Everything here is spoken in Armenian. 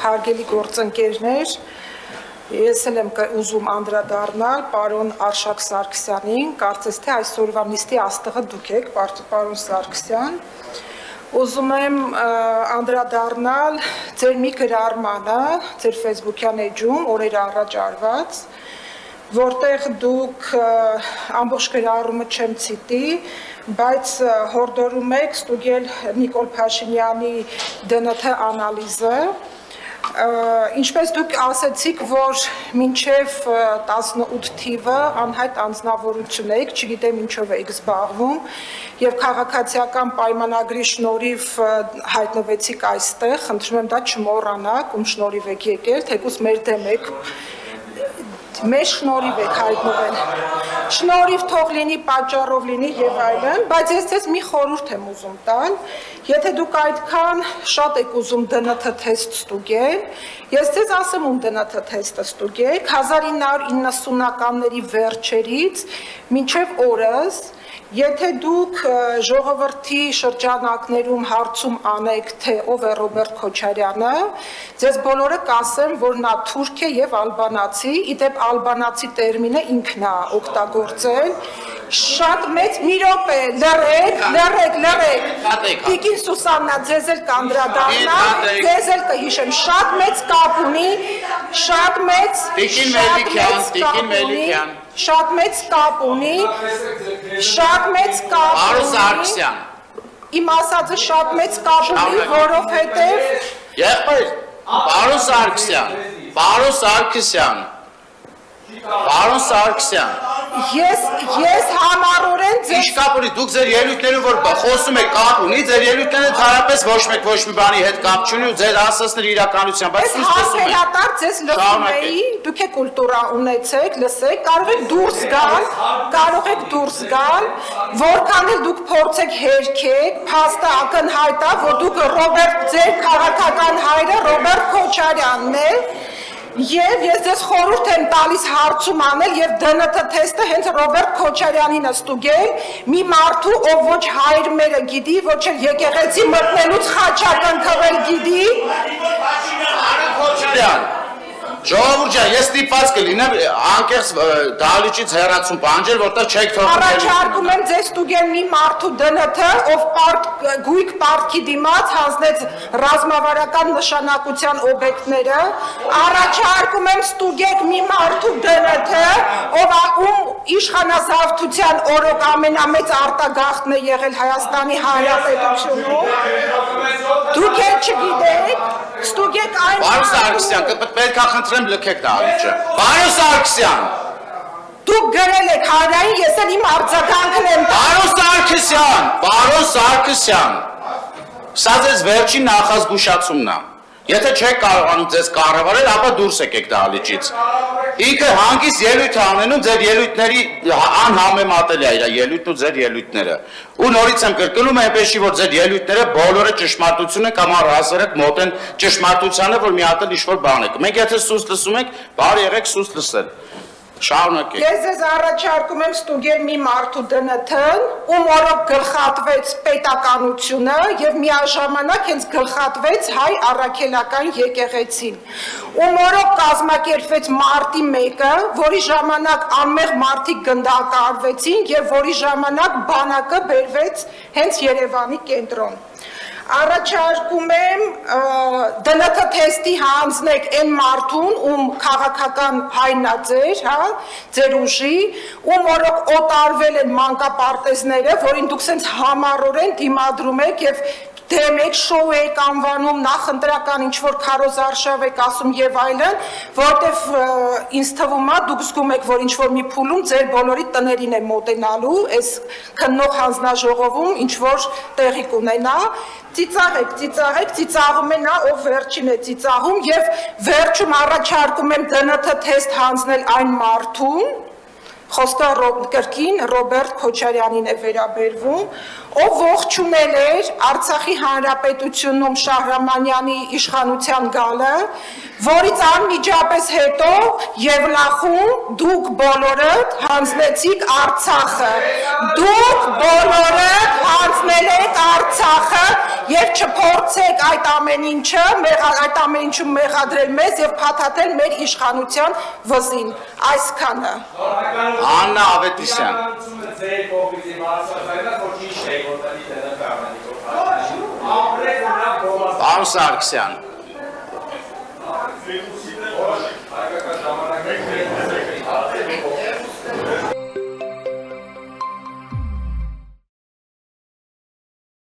հարգելի գործընկերներ, ես եմ ուզում անդրադառնալ պարոն Արշակ Սարգսյանին, կարծես թե այսօրվա նիստի աստղը դուք եք, պարոն Սարգսյան, ուզում եմ անդրադառնալ ձեր մի գրառմանը, ձեր Facebook-յան էջում օրեր առաջ արված, որտեղ դուք ամբողջ գրառումը չեմ ցիտի, բայց հորդորում եք ստուգել Նիկոլ Փաշինյանի ԴՆԹ անալիզը, ինչպես դուք ասեցիք, որ մինչև 18 թիվը անհայտ անձնավորություն եք, չգիտեմ ինչով եք զբաղվում, եւ քաղաքացիական պայմանագրի շնորհիվ հայտնվեցիք այստեղ, խնդրում եմ դա չմոռանաք, ում շնորհիվ եք եկել, թեկուզ մեր դեմ եք Մեզ շնորհիվ եք հայտնվել, շնորհիվ թող լինի, պատճառով լինի եւ այլն, բայց ես ձեզ մի խորհուրդ եմ ուզում տալ, եթե դուք այդքան շատ եք ուզում ԴՆԹ թեստ ստուգել, ես ձեզ ասեմ ում ԴՆԹ թեստը ստուգեք, 1990-ականների վերջերից մինչև օրս, Եթե դուք ժողովրդի շրջանակներում հարցում անեք, թե ով է Ռոբերտ Քոչարյանը, ձեզ բոլորը կասեն, որ նա թուրք է եւ ալբանացի, իդեպ ալբանացի տերմինը ինքն է օգտագործել, շատ մեծ մի րոպե, լռեք, Տիկին Սուսաննա, ձեզ էլ կանդրադառնամ, ձեզ էլ կհիշեմ, շատ մեծ կապ ունի, շատ մեծ կապ ունի, Պարոն Սարգսյան, իմ ասածը շատ մեծ կապ ունի, որովհետև եղբայր, Պարոն Սարգսյան, ես համառորեն Ինչ կապ ունի, դուք ձեր ելույթներում որ խոսում եք կապ ունի, ձեր ելույթները թարապես ոչ մեկ ոչ մի բանի հետ կապ չունի ու ձեր ասածները իրականության, բայց ես հասարատար ձեզ լսում էի, դուք եք կուլտուրա ունեցեք, լսեք, կարող եք դուրս գալ, որքան էլ դուք փորձեք հերքեք, փաստը ակնհայտ է, որ դուք ձեր քաղաքական հայրը Ռոբերտ Քոչարյանն է, Եվ ես ձեզ խորհուրդ եմ տալիս հարցում անել եւ ԴՆԹ թեստը հենց Ռոբերտ Քոչարյանին ստուգել, մի մարդու, ով ոչ հայր մերը գիտի, ոչ էլ եկեղեցի մտնելուց խաչակ ընկվել գիտի։ Ժողովուրդ ջան, ես ստիպված կլինեմ անկեղծ դահլիճից հեռացում պահանջել, որտեղ չեք թողնում։ Առաջարկում եմ ձեզ ստուգել մի մարդու ԴՆԹ, ով գույք պարտքի դիմաց հանձնեց ռազմավարական նշանակության օբյեկտները, առաջարկում եմ ստուգեք մի մարդու ԴՆԹ, ում իշխանազավթության օրոք ամենամեծ արտագաղթն է եղել Հայաստանի Հանրապետությունում։ Դուք էլ չգիտեք, ստուգեք այն Պարոն Սարգսյան, պետք է խնդրեմ լքեք դահլիճը։ Պարոն Սարգսյան, դուք գրել եք հանրային, ես էլ իմ արձագանքն եմ Պարոն Սարգսյան, սա ձեզ վերջին նախազգուշացումն է։ Եթե չեք կարողանում ձեզ կառավարել, ապա դուրս եկեք դահլիճից։ Ինքը հանգիստ ելույթ անենում ձեր ելույթների անհամեմատելի է իր ելույթն ու ձեր ելույթները։ Ու նորից եմ կրկնում, այնպեսի որ ձեր ելույթները բոլորը ճշմարտություն են կամ առհասարակ մոտ են ճշմարտությանը, որ մի հատ էլ ինչ-որ բան եք։ Մենք եթե սուս լսում ենք, բարի եղեք սուս լսել։ Շարունակեք։ Ես ձեզ առաջարկում եմ ստուգել մի մարդու ԴՆԹ-ն, ում օրոք գլխատվեց պետականությունը եւ միաժամանակ հենց գլխատվեց հայ առաքելական եկեղեցին, ում օրոք կազմակերպվեց մարտի 1-ը, որի ժամանակ անմեղ մարդիկ գնդակահարվեցին եւ որի ժամանակ բանակը բերվեց հենց Երևանի կենտրոն։ Առաջարկում եմ ԴՆԹ թեստի հանձնեք այն մարդուն, ում քաղաքական հայրն է ձեր ուժի, ում օրոք օտարվել են մանկապարտեզները, որին դուք սենց համառորեն դիմադրում եք եւ դեմ եք, շոու եք անվանում, նախընտրական ինչ-որ քարոզարշավ եք ասում եւ այլն, որտեվ ինձ թվում է դուք զգում եք, որ ինչ-որ մի փուլում ձեր բոլորի տներին է մոտենալու, այս քննող հանձնաժողովում ինչ-որ տեղի կունենա, ծիծաղում է նա, ով վերջին է ծիծաղում եւ վերջում առաջարկում եմ ԴՆԹ թեստ հանձնել այն մարդուն, խոսքը կրկին Ռոբերտ Քոչարյանին է վերաբերվում, ով ողջունել էր Արցախի Հանրապետությունում Շահրամանյանի իշխանության գալը, որից անմիջապես հետո Եվլախում դուք բոլորդ հանձնեցիք Արցախը, դուք բոլորդ հանձնել եք Արցախը եւ չփորձեք այդ ամեն ինչում մեղադրել մեզ եւ փաթաթել մեր իշխանության վզին, այսքանը։ Աննա Ավետիսյան։ Պարոն Սարգսյան,